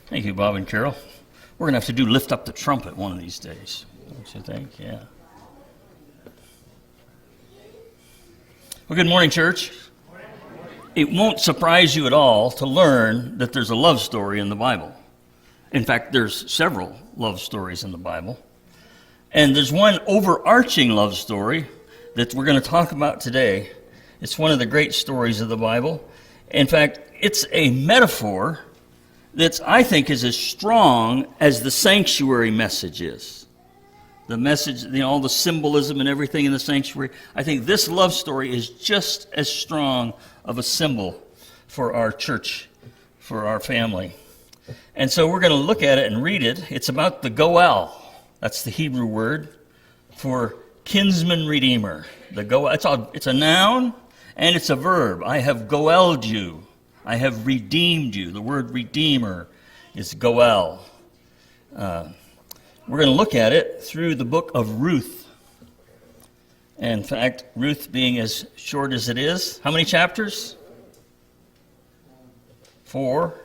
Thank you, Bob and Carol. We're going to have to do Lift Up the Trumpet one of these days, don't you think? Yeah. Well, good morning, church. It won't surprise you at all to learn that there's a love story in the Bible. In fact, there's several love stories in the Bible. And there's one overarching love story that we're going to talk about today. It's one of the great stories of the Bible. In fact, it's a metaphor that I think is as strong as the sanctuary message is. The message, all the symbolism and everything in the sanctuary. I think this love story is just as strong of a symbol for our church, for our family. And so we're going to look at it and read it. It's about the Goel. That's the Hebrew word for kinsman redeemer. The Goel. It's a noun and it's a verb. I have goeled you. I have redeemed you. The word redeemer is Goel. We're going to look at it through the book of Ruth. And in fact, Ruth being as short as it is, how many chapters? 4.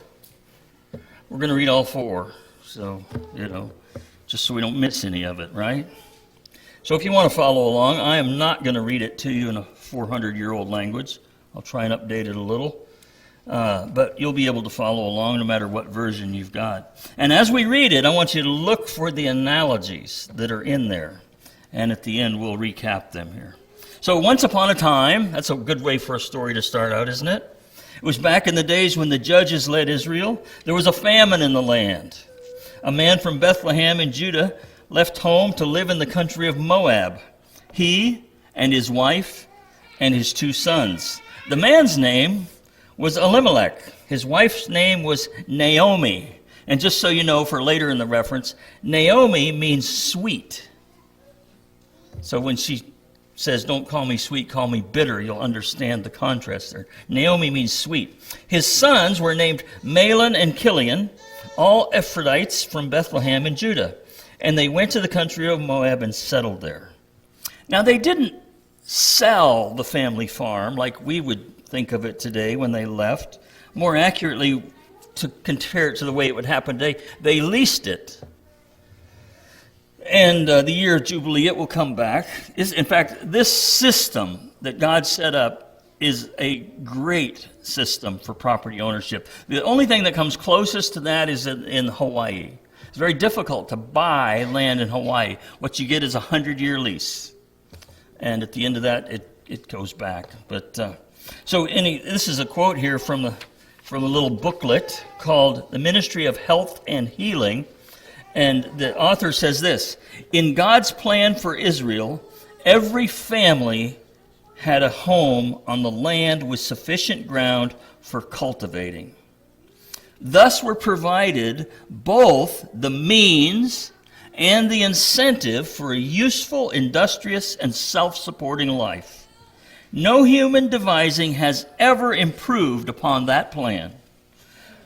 We're going to read all 4. So, just so we don't miss any of it, right? So if you want to follow along, I am not going to read it to you in a 400-year-old language. I'll try and update it a little. But you'll be able to follow along no matter what version you've got. And as we read it, I want you to look for the analogies that are in there. And at the end, we'll recap them here. So once upon a time, that's a good way for a story to start out, isn't it? It was back in the days when the judges led Israel. There was a famine in the land. A man from Bethlehem in Judah left home to live in the country of Moab. He and his wife and his 2 sons. The man's name was Elimelech. His wife's name was Naomi. And just so you know, for later in the reference, Naomi means sweet. So when she says, don't call me sweet, call me bitter, you'll understand the contrast there. Naomi means sweet. His sons were named Mahlon and Chilion, all Ephraites from Bethlehem in Judah. And they went to the country of Moab and settled there. Now they didn't sell the family farm like we would think of it today when they left. More accurately, to compare it to the way it would happen today, they leased it. And the year of Jubilee, it will come back. In fact, this system that God set up is a great system for property ownership. The only thing that comes closest to that is in Hawaii. It's very difficult to buy land in Hawaii. What you get is a 100-year lease. And at the end of that, it goes back. But this is a quote here from a little booklet called The Ministry of Health and Healing. And the author says this: in God's plan for Israel, every family had a home on the land with sufficient ground for cultivating. Thus were provided both the means and the incentive for a useful, industrious, and self-supporting life. No human devising has ever improved upon that plan.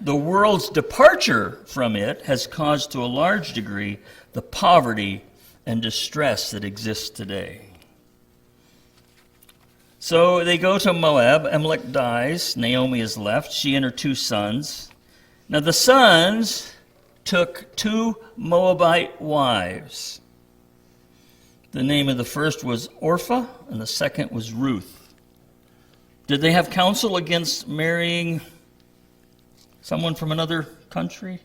The world's departure from it has caused to a large degree the poverty and distress that exists today. So they go to Moab. Elimelech dies. Naomi is left, she and her 2 sons. Now the sons took 2 Moabite wives. The name of the first was Orpah, and the second was Ruth. Did they have counsel against marrying someone from another country?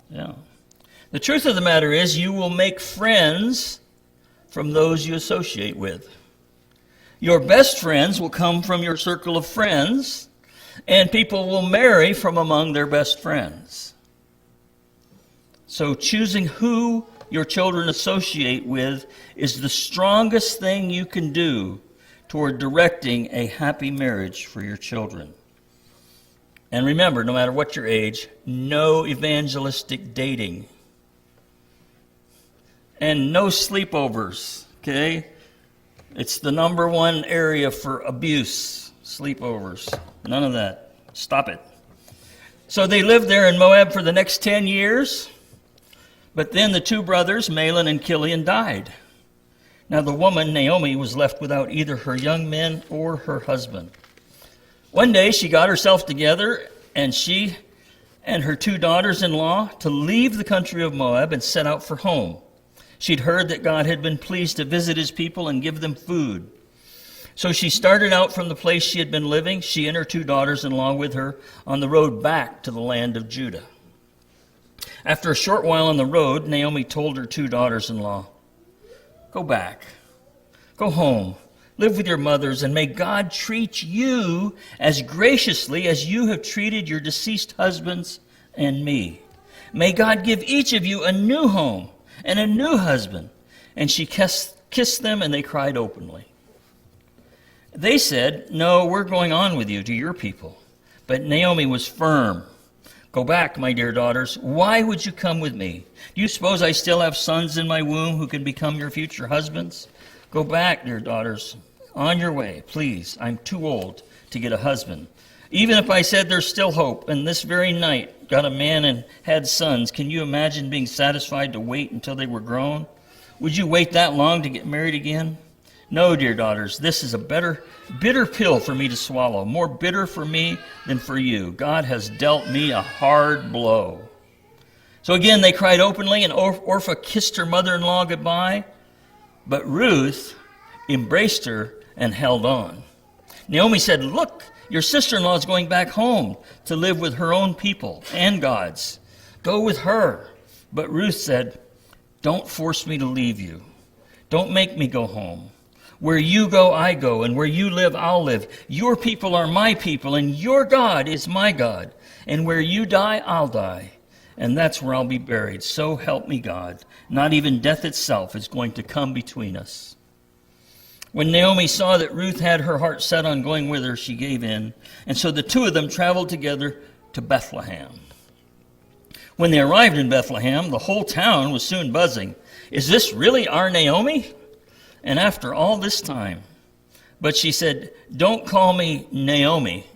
Yeah. The truth of the matter is, you will make friends from those you associate with. Your best friends will come from your circle of friends, and people will marry from among their best friends. So choosing who your children associate with is the strongest thing you can do toward directing a happy marriage for your children. And remember, no matter what your age, no evangelistic dating. And no sleepovers, okay? It's the number 1 area for abuse, sleepovers. None of that. Stop it. So they lived there in Moab for the next 10 years. But then the 2 brothers, Mahlon and Chilion, died. Now the woman, Naomi, was left without either her young men or her husband. One day she got herself together and she and her 2 daughters-in-law to leave the country of Moab and set out for home. She'd heard that God had been pleased to visit his people and give them food. So she started out from the place she had been living, she and her 2 daughters-in-law with her, on the road back to the land of Judah. After a short while on the road, Naomi told her 2 daughters-in-law, "Go back, go home, live with your mothers, and may God treat you as graciously as you have treated your deceased husbands and me. May God give each of you a new home and a new husband." And she kissed them, and they cried openly. They said, "No, we're going on with you to your people." But Naomi was firm. "Go back, my dear daughters. Why would you come with me? Do you suppose I still have sons in my womb who can become your future husbands? Go back, dear daughters, on your way, please. I'm too old to get a husband. Even if I said there's still hope, and this very night got a man and had sons, can you imagine being satisfied to wait until they were grown? Would you wait that long to get married again? No, dear daughters, this is a bitter pill for me to swallow, more bitter for me than for you. God has dealt me a hard blow." So again they cried openly, and Orpah kissed her mother-in-law goodbye, but Ruth embraced her and held on. Naomi said, "Look, your sister-in-law is going back home to live with her own people and God's. Go with her." But Ruth said, "Don't force me to leave you. Don't make me go home. Where you go, I go, and where you live, I'll live. Your people are my people, and your God is my God. And where you die, I'll die. And that's where I'll be buried. So help me God. Not even death itself is going to come between us." When Naomi saw that Ruth had her heart set on going with her, she gave in. And so the 2 of them traveled together to Bethlehem. When they arrived in Bethlehem, the whole town was soon buzzing. "Is this really our Naomi? And after all this time?" But she said, "Don't call me Naomi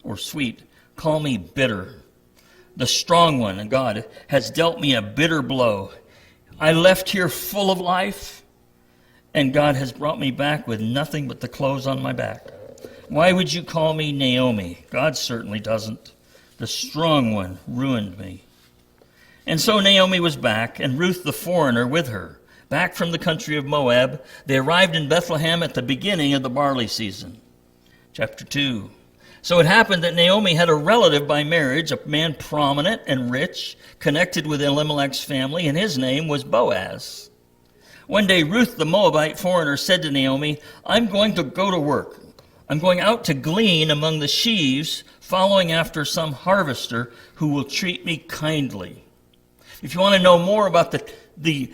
or sweet. Call me bitter. The strong one, and God, has dealt me a bitter blow. I left here full of life, and God has brought me back with nothing but the clothes on my back. Why would you call me Naomi? God certainly doesn't. The strong one ruined me." And so Naomi was back, and Ruth the foreigner with her. Back from the country of Moab, they arrived in Bethlehem at the beginning of the barley season. Chapter 2. So it happened that Naomi had a relative by marriage, a man prominent and rich, connected with Elimelech's family, and his name was Boaz. One day Ruth the Moabite foreigner said to Naomi, "I'm going to go to work. I'm going out to glean among the sheaves, following after some harvester who will treat me kindly." If you want to know more about the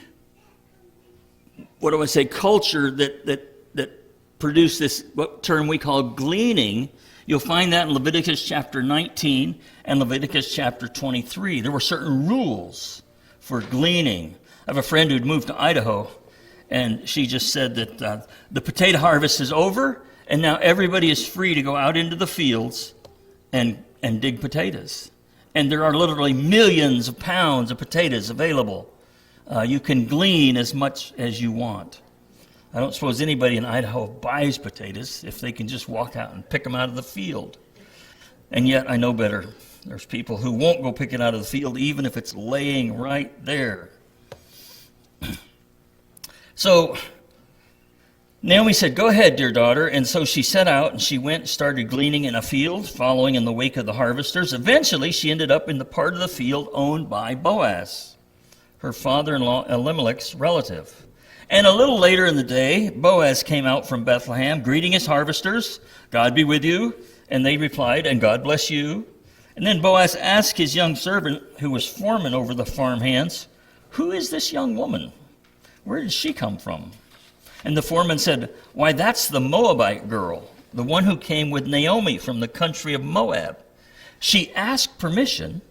culture that produced this, what term we call gleaning, you'll find that in Leviticus chapter 19 and Leviticus chapter 23. There were certain rules for gleaning. I have a friend who'd moved to Idaho, and she just said that the potato harvest is over, and now everybody is free to go out into the fields and dig potatoes. And there are literally millions of pounds of potatoes available. You can glean as much as you want. I don't suppose anybody in Idaho buys potatoes if they can just walk out and pick them out of the field. And yet I know better. There's people who won't go pick it out of the field even if it's laying right there. So Naomi said, "Go ahead, dear daughter." And so she set out, and she went and started gleaning in a field, following in the wake of the harvesters. Eventually, she ended up in the part of the field owned by Boaz, her father-in-law Elimelech's relative. And a little later in the day, Boaz came out from Bethlehem, greeting his harvesters, "God be with you." And they replied, "And God bless you." And then Boaz asked his young servant, who was foreman over the farm hands, "Who is this young woman? Where did she come from?" And the foreman said, "Why, that's the Moabite girl, the one who came with Naomi from the country of Moab. She asked permission.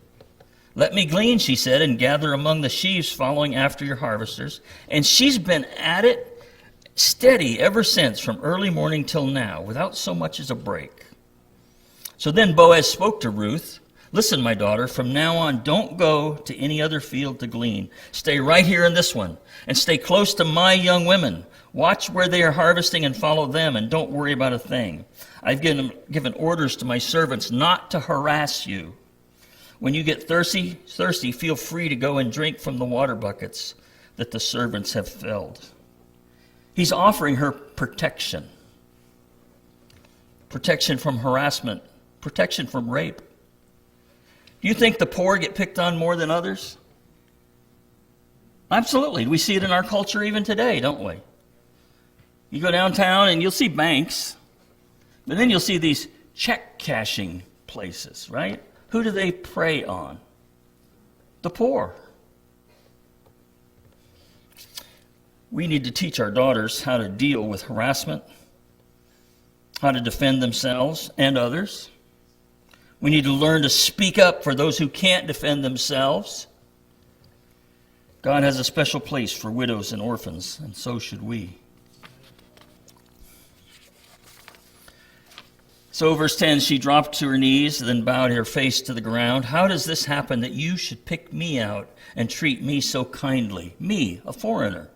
'Let me glean,' she said, 'and gather among the sheaves following after your harvesters.' And she's been at it steady ever since, from early morning till now, without so much as a break." So then Boaz spoke to Ruth, "Listen, my daughter, from now on, don't go to any other field to glean. Stay right here in this one, and stay close to my young women. Watch where they are harvesting and follow them, and don't worry about a thing. I've given orders to my servants not to harass you. When you get thirsty, feel free to go and drink from the water buckets that the servants have filled. He's offering her protection. Protection from harassment. Protection from rape. Do you think the poor get picked on more than others? Absolutely. We see it in our culture even today, don't we? You go downtown and you'll see banks, but then you'll see these check cashing places, right? Who do they prey on? The poor. We need to teach our daughters how to deal with harassment, how to defend themselves and others. We need to learn to speak up for those who can't defend themselves. God has a special place for widows and orphans, and so should we. So verse 10, she dropped to her knees, then bowed her face to the ground. How does this happen that you should pick me out and treat me so kindly? Me, a foreigner.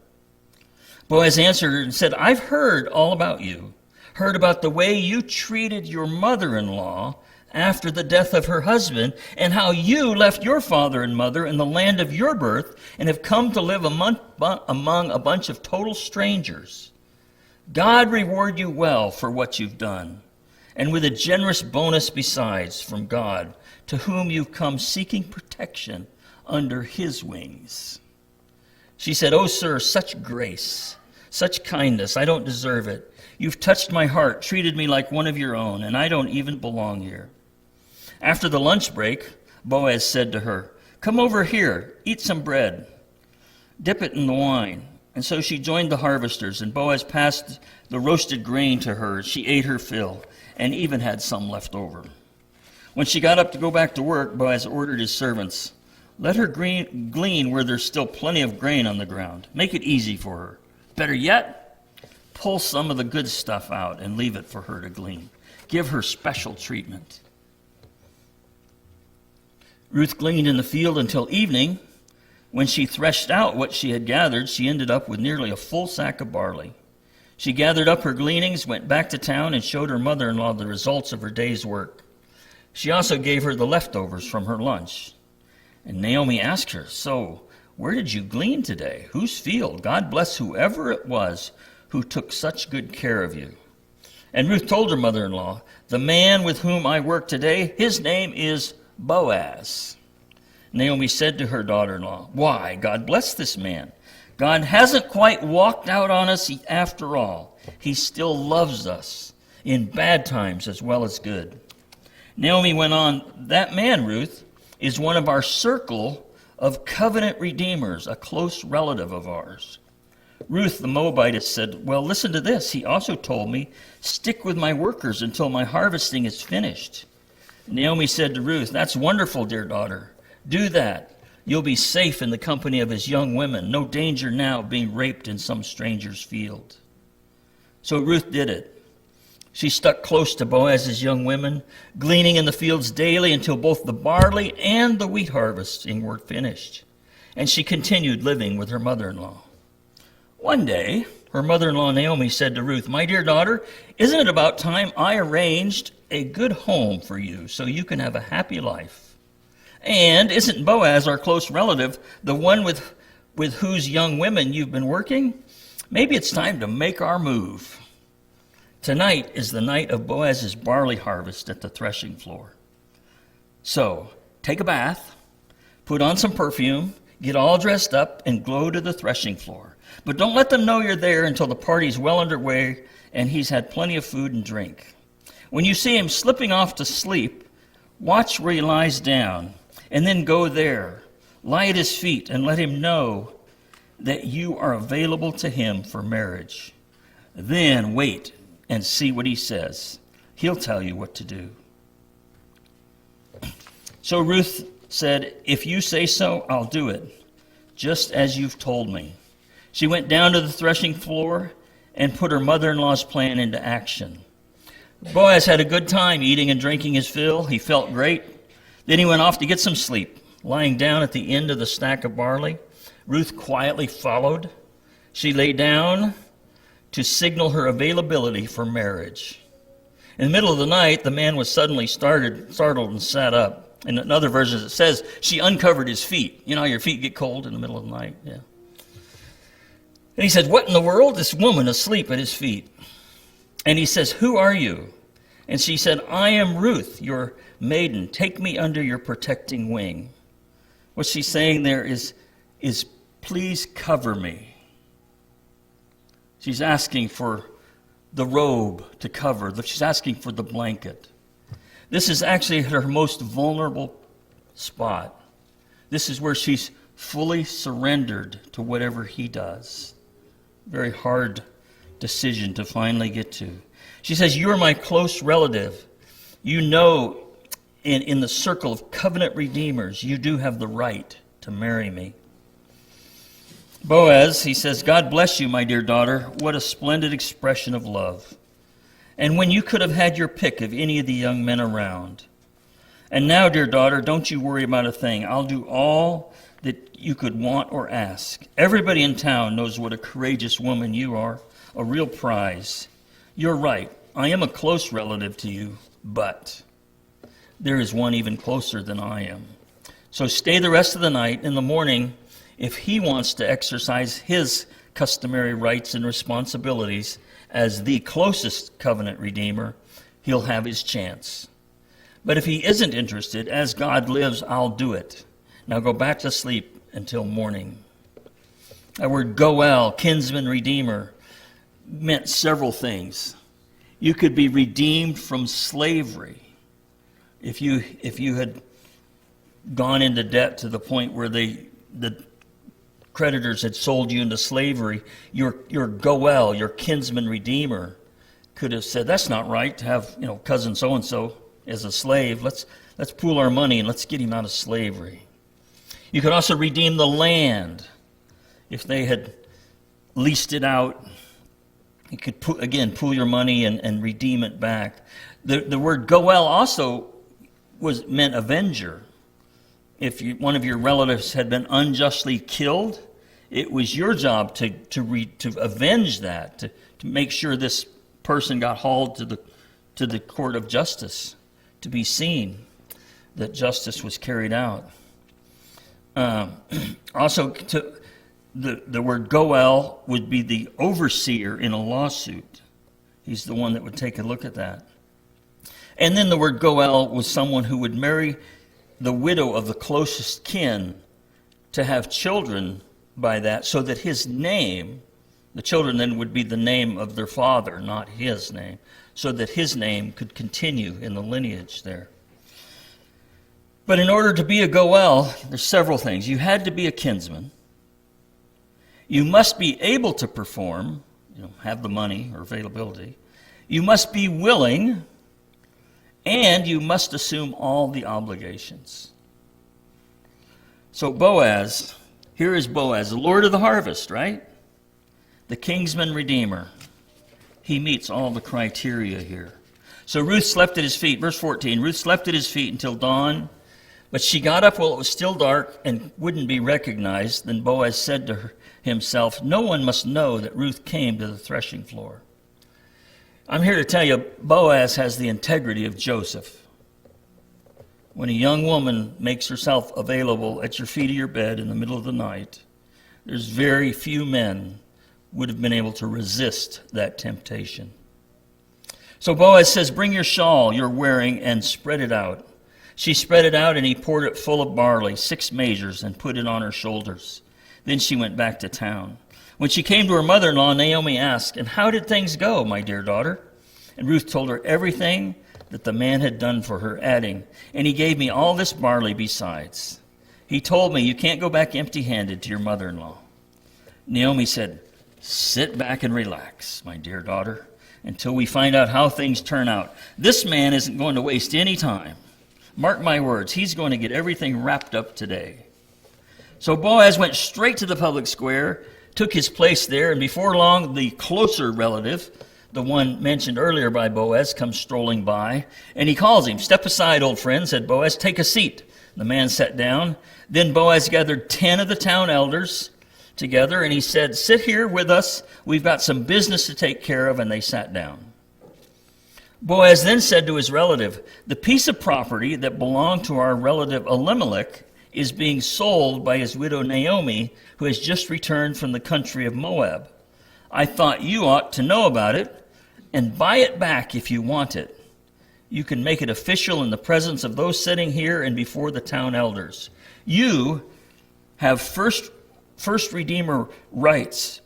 Boaz answered and said, I've heard all about you, heard about the way you treated your mother-in-law after the death of her husband, and how you left your father and mother in the land of your birth and have come to live among a bunch of total strangers. God reward you well for what you've done, and with a generous bonus besides from God, to whom you've come seeking protection under his wings. She said, Oh, sir, such grace, such kindness, I don't deserve it. You've touched my heart, treated me like one of your own, and I don't even belong here. After the lunch break, Boaz said to her, Come over here, eat some bread, dip it in the wine. And so she joined the harvesters, and Boaz passed the roasted grain to her. She ate her fill, and even had some left over. When she got up to go back to work, Boaz ordered his servants, Let her glean where there's still plenty of grain on the ground. Make it easy for her. Better yet, pull some of the good stuff out and leave it for her to glean. Give her special treatment. Ruth gleaned in the field until evening. When she threshed out what she had gathered, she ended up with nearly a full sack of barley. She gathered up her gleanings, went back to town, and showed her mother-in-law the results of her day's work. She also gave her the leftovers from her lunch. And Naomi asked her, So, where did you glean today? Whose field? God bless whoever it was who took such good care of you. And Ruth told her mother-in-law, The man with whom I work today, his name is Boaz. Naomi said to her daughter-in-law, Why, God bless this man. God hasn't quite walked out on us after all. He still loves us in bad times as well as good. Naomi went on, That man, Ruth, is one of our circle of covenant redeemers, a close relative of ours. Ruth the Moabitess said, Well, listen to this. He also told me, Stick with my workers until my harvesting is finished. Naomi said to Ruth, That's wonderful, dear daughter. Do that. You'll be safe in the company of his young women. No danger now of being raped in some stranger's field. So Ruth did it. She stuck close to Boaz's young women, gleaning in the fields daily until both the barley and the wheat harvesting were finished. And she continued living with her mother-in-law. One day, her mother-in-law Naomi said to Ruth, My dear daughter, isn't it about time I arranged a good home for you so you can have a happy life? And isn't Boaz, our close relative, the one with whose young women you've been working? Maybe it's time to make our move. Tonight is the night of Boaz's barley harvest at the threshing floor. So, take a bath, put on some perfume, get all dressed up, and go to the threshing floor. But don't let them know you're there until the party's well underway and he's had plenty of food and drink. When you see him slipping off to sleep, watch where he lies down, and then go there, lie at his feet, and let him know that you are available to him for marriage. Then wait and see what he says. He'll tell you what to do. So Ruth said, If you say so, I'll do it, just as you've told me. She went down to the threshing floor and put her mother-in-law's plan into action. Boaz had a good time eating and drinking his fill. He felt great. Then he went off to get some sleep. Lying down at the end of the stack of barley, Ruth quietly followed. She lay down to signal her availability for marriage. In the middle of the night, the man was suddenly startled and sat up. In other versions it says she uncovered his feet. You know how your feet get cold in the middle of the night? Yeah. And he said, what in the world? This woman asleep at his feet. And he says, who are you? And she said, I am Ruth, your maiden. Take me under your protecting wing. What she's saying there is please cover me. She's asking for the robe to cover. She's asking for the blanket. This is actually her most vulnerable spot. This is where she's fully surrendered to whatever he does. Very hard decision to finally get to. She says, you're my close relative. You know, in the circle of covenant redeemers, you do have the right to marry me. Boaz, he says, God bless you, my dear daughter. What a splendid expression of love. And when you could have had your pick of any of the young men around. And now, dear daughter, don't you worry about a thing. I'll do all that you could want or ask. Everybody in town knows what a courageous woman you are, a real prize. You're right. I am a close relative to you, but there is one even closer than I am. So stay the rest of the night. In the morning, if he wants to exercise his customary rights and responsibilities as the closest covenant redeemer, he'll have his chance. But if he isn't interested, as God lives, I'll do it. Now go back to sleep until morning. That word goel, kinsman redeemer, meant several things. You could be redeemed from slavery. If you had gone into debt to the point where the creditors had sold you into slavery, your goel, your kinsman redeemer, could have said, that's not right to have, cousin so-and-so as a slave. Let's pool our money and let's get him out of slavery. You could also redeem the land. If they had leased it out, you could, pool your money and redeem it back. The word goel also meant avenger. If one of your relatives had been unjustly killed, it was your job to avenge that, to make sure this person got hauled to the court of justice, to be seen that justice was carried out. Also, the word goel would be the overseer in a lawsuit. He's the one that would take a look at that. And then the word goel was someone who would marry the widow of the closest kin to have children by that, so that his name, the children then would be the name of their father, not his name, so that his name could continue in the lineage there. But in order to be a goel, there's several things. You had to be a kinsman. You must be able to perform, have the money or availability. You must be willing, and you must assume all the obligations. So Boaz, here is Boaz, the Lord of the harvest, right? The kinsman redeemer. He meets all the criteria here. So Ruth slept at his feet. Verse 14, Ruth slept at his feet until dawn, but she got up while it was still dark and wouldn't be recognized. Then Boaz said to himself, no one must know that Ruth came to the threshing floor. I'm here to tell you, Boaz has the integrity of Joseph. When a young woman makes herself available at your feet of your bed in the middle of the night, there's very few men would have been able to resist that temptation. So Boaz says, bring your shawl you're wearing and spread it out. She spread it out, and he poured it full of barley, 6 measures, and put it on her shoulders. Then she went back to town. When she came to her mother-in-law, Naomi asked, and how did things go, my dear daughter? And Ruth told her everything that the man had done for her, adding, and he gave me all this barley besides. He told me, you can't go back empty-handed to your mother-in-law. Naomi said, sit back and relax, my dear daughter, until we find out how things turn out. This man isn't going to waste any time. Mark my words, he's going to get everything wrapped up today. So Boaz went straight to the public square, took his place there, and before long, the closer relative, the one mentioned earlier by Boaz, comes strolling by, and he calls him. Step aside, old friend, said Boaz, take a seat. The man sat down. Then Boaz gathered 10 of the town elders together, and he said, sit here with us. We've got some business to take care of, and they sat down. Boaz then said to his relative, "The piece of property that belonged to our relative Elimelech is being sold by his widow Naomi, who has just returned from the country of Moab. I thought you ought to know about it and buy it back if you want it. You can make it official in the presence of those sitting here and before the town elders. You have first redeemer rights.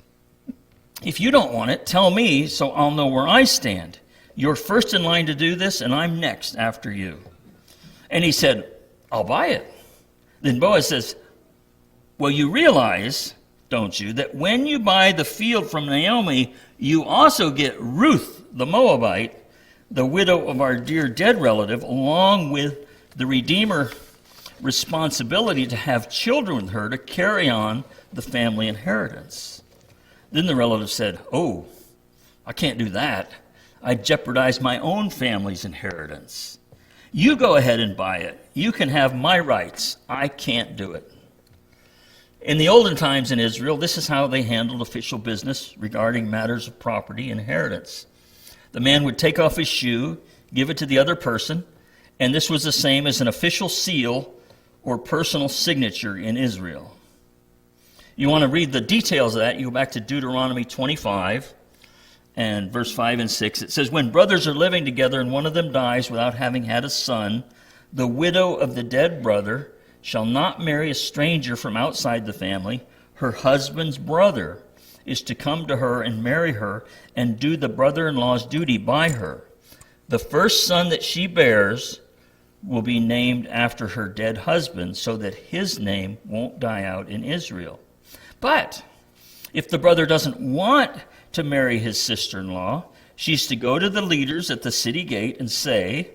If you don't want it, tell me so I'll know where I stand. You're first in line to do this, and I'm next after you." And he said, "I'll buy it." Then Boaz says, "Well, you realize, don't you, that when you buy the field from Naomi, you also get Ruth the Moabite, the widow of our dear dead relative, along with the Redeemer responsibility to have children with her to carry on the family inheritance." Then the relative said, "Oh, I can't do that. I'd jeopardize my own family's inheritance. You go ahead and buy it. You can have my rights. I can't do it." In the olden times in Israel, this is how they handled official business regarding matters of property and inheritance. The man would take off his shoe, give it to the other person, and this was the same as an official seal or personal signature in Israel. You want to read the details of that, you go back to Deuteronomy 25 and verse 5 and 6. It says, "When brothers are living together and one of them dies without having had a son, the widow of the dead brother shall not marry a stranger from outside the family. Her husband's brother is to come to her and marry her and do the brother-in-law's duty by her. The first son that she bears will be named after her dead husband, so that his name won't die out in Israel. But if the brother doesn't want to marry his sister-in-law, she's to go to the leaders at the city gate and say,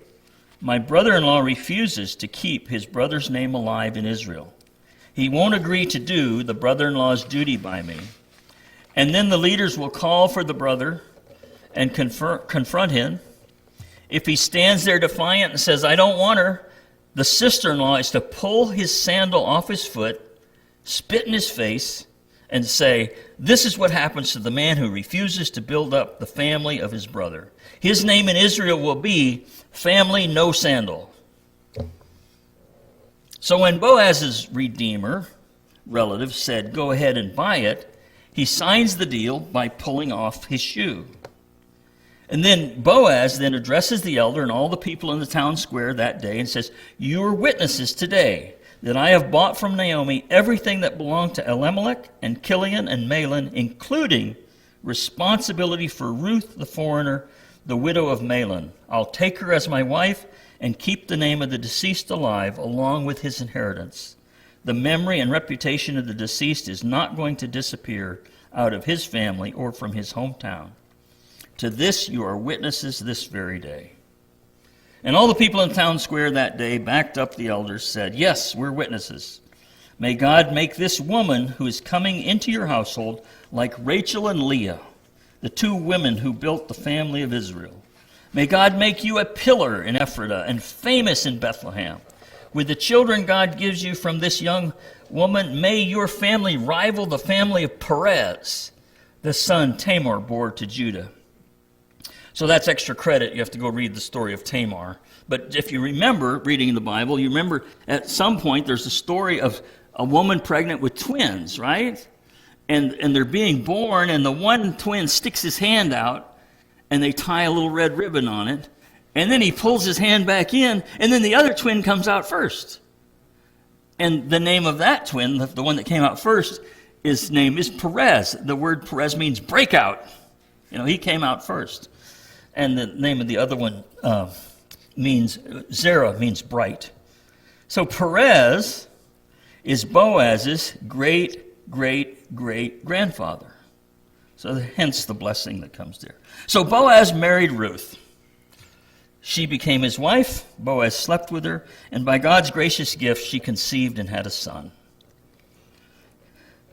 'My brother-in-law refuses to keep his brother's name alive in Israel. He won't agree to do the brother-in-law's duty by me.' And then the leaders will call for the brother and confront him. If he stands there defiant and says, 'I don't want her,' the sister-in-law is to pull his sandal off his foot, spit in his face, and say, 'This is what happens to the man who refuses to build up the family of his brother. His name in Israel will be Family No Sandal.' So when Boaz's redeemer relative said, 'Go ahead and buy it,' he signs the deal by pulling off his shoe. And then Boaz then addresses the elder and all the people in the town square that day and says, 'You are witnesses today that I have bought from Naomi everything that belonged to Elimelech and Kilian and Mahlon, including responsibility for Ruth the foreigner, the widow of Mahlon. I'll take her as my wife and keep the name of the deceased alive along with his inheritance. The memory and reputation of the deceased is not going to disappear out of his family or from his hometown. To this you are witnesses this very day.' And all the people in the town square that day backed up the elders, said, 'Yes, we're witnesses. May God make this woman who is coming into your household like Rachel and Leah, the two women who built the family of Israel. May God make you a pillar in Ephrathah and famous in Bethlehem. With the children God gives you from this young woman, may your family rival the family of Perez, the son Tamar bore to Judah.'" So that's extra credit. You have to go read the story of Tamar. But if you remember reading the Bible, you remember at some point there's a story of a woman pregnant with twins, right? And they're being born, and the one twin sticks his hand out, and they tie a little red ribbon on it. And then he pulls his hand back in, and then the other twin comes out first. And the name of that twin, the one that came out first, his name is Perez. The word Perez means breakout. He came out first. And the name of the other one means, Zerah means bright. So Perez is Boaz's great-great-great-grandfather. So hence the blessing that comes there. So Boaz married Ruth. She became his wife. Boaz slept with her. And by God's gracious gift, she conceived and had a son.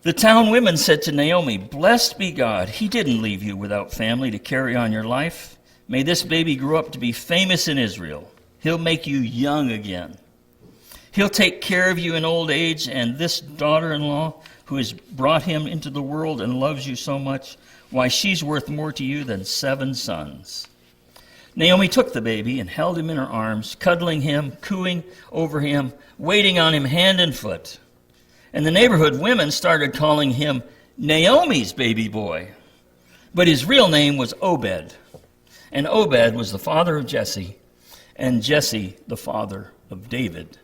The town women said to Naomi, "Blessed be God. He didn't leave you without family to carry on your life. May this baby grow up to be famous in Israel. He'll make you young again. He'll take care of you in old age, and this daughter-in-law who has brought him into the world and loves you so much, why, she's worth more to you than 7 sons." Naomi took the baby and held him in her arms, cuddling him, cooing over him, waiting on him hand and foot. And the neighborhood women started calling him Naomi's baby boy. But his real name was Obed. And Obed was the father of Jesse, and Jesse the father of David.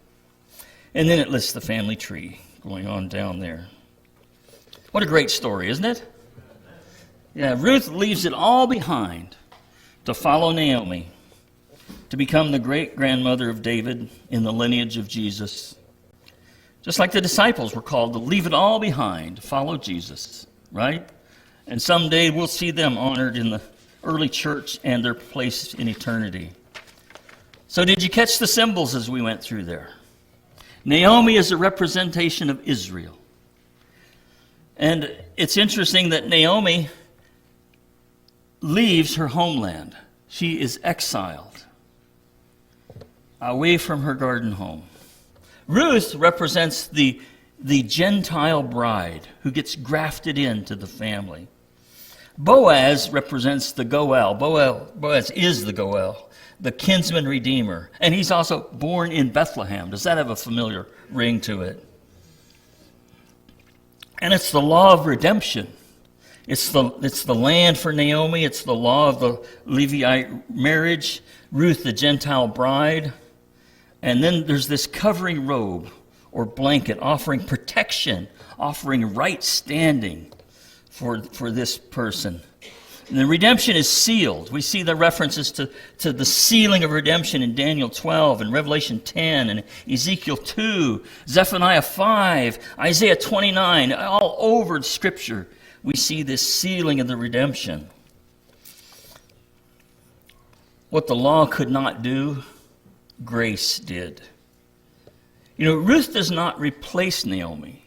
And then it lists the family tree going on down there. What a great story, isn't it? Yeah, Ruth leaves it all behind to follow Naomi, to become the great-grandmother of David in the lineage of Jesus. Just like the disciples were called to leave it all behind, follow Jesus, right? And someday we'll see them honored in the early church and their place in eternity. So did you catch the symbols as we went through there? Naomi is a representation of Israel. And it's interesting that Naomi leaves her homeland. She is exiled away from her garden home. Ruth represents the Gentile bride who gets grafted into the family. Boaz represents the Goel. Boaz is the Goel, the kinsman redeemer. And he's also born in Bethlehem. Does that have a familiar ring to it? And it's the law of redemption. It's the land for Naomi. It's the law of the Levite marriage. Ruth, the Gentile bride. And then there's this covering robe or blanket offering protection, offering right standing for this person. And the redemption is sealed. We see the references to the sealing of redemption in Daniel 12 and Revelation 10 and Ezekiel 2, Zephaniah 5, Isaiah 29. All over Scripture, we see this sealing of the redemption. What the law could not do, grace did. You know, Ruth does not replace Naomi.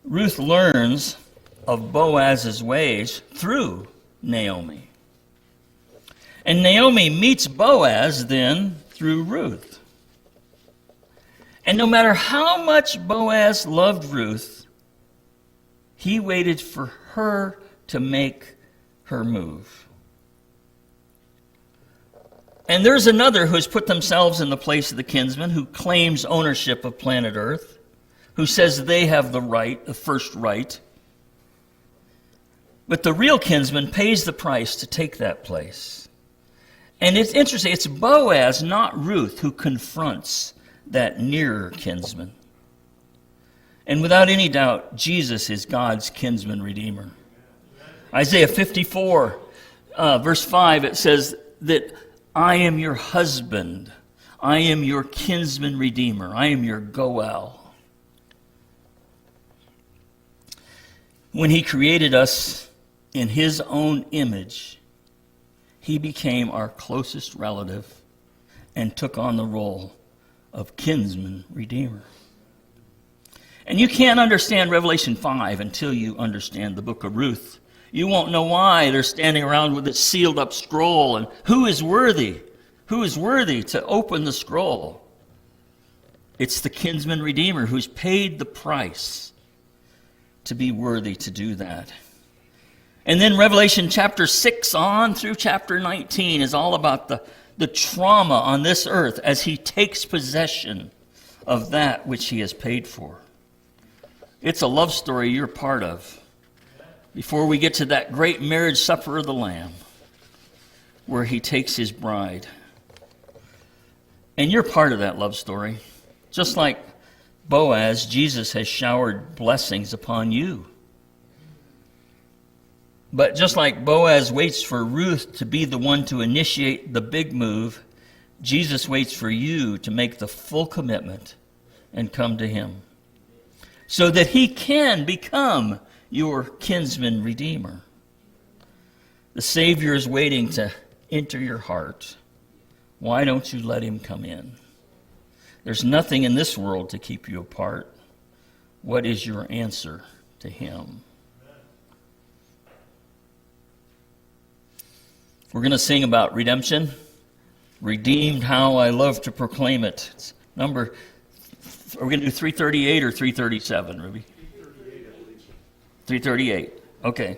Ruth learns of Boaz's ways through Naomi. And Naomi meets Boaz then through Ruth. And no matter how much Boaz loved Ruth, he waited for her to make her move. And there's another who has put themselves in the place of the kinsman, who claims ownership of planet Earth, who says they have the right, the first right. But the real kinsman pays the price to take that place. And it's interesting, it's Boaz, not Ruth, who confronts that nearer kinsman. And without any doubt, Jesus is God's kinsman redeemer. Isaiah 54, verse 5, it says that I am your husband. I am your kinsman redeemer. I am your Goel. When he created us in his own image, he became our closest relative and took on the role of kinsman redeemer. And you can't understand Revelation 5 until you understand the book of Ruth. You won't know why they're standing around with this sealed up scroll and who is worthy? Who is worthy to open the scroll? It's the kinsman redeemer who's paid the price to be worthy to do that. And then Revelation chapter 6 on through chapter 19 is all about the trauma on this earth as he takes possession of that which he has paid for. It's a love story you're part of before we get to that great marriage supper of the Lamb where he takes his bride. And you're part of that love story. Just like Boaz, Jesus has showered blessings upon you. But just like Boaz waits for Ruth to be the one to initiate the big move, Jesus waits for you to make the full commitment and come to him so that he can become your kinsman redeemer. The Savior is waiting to enter your heart. Why don't you let him come in? There's nothing in this world to keep you apart. What is your answer to him? We're going to sing about redemption. Redeemed, how I love to proclaim it. It's number, are we going to do 338 or 337, Ruby? 338. 338. Okay.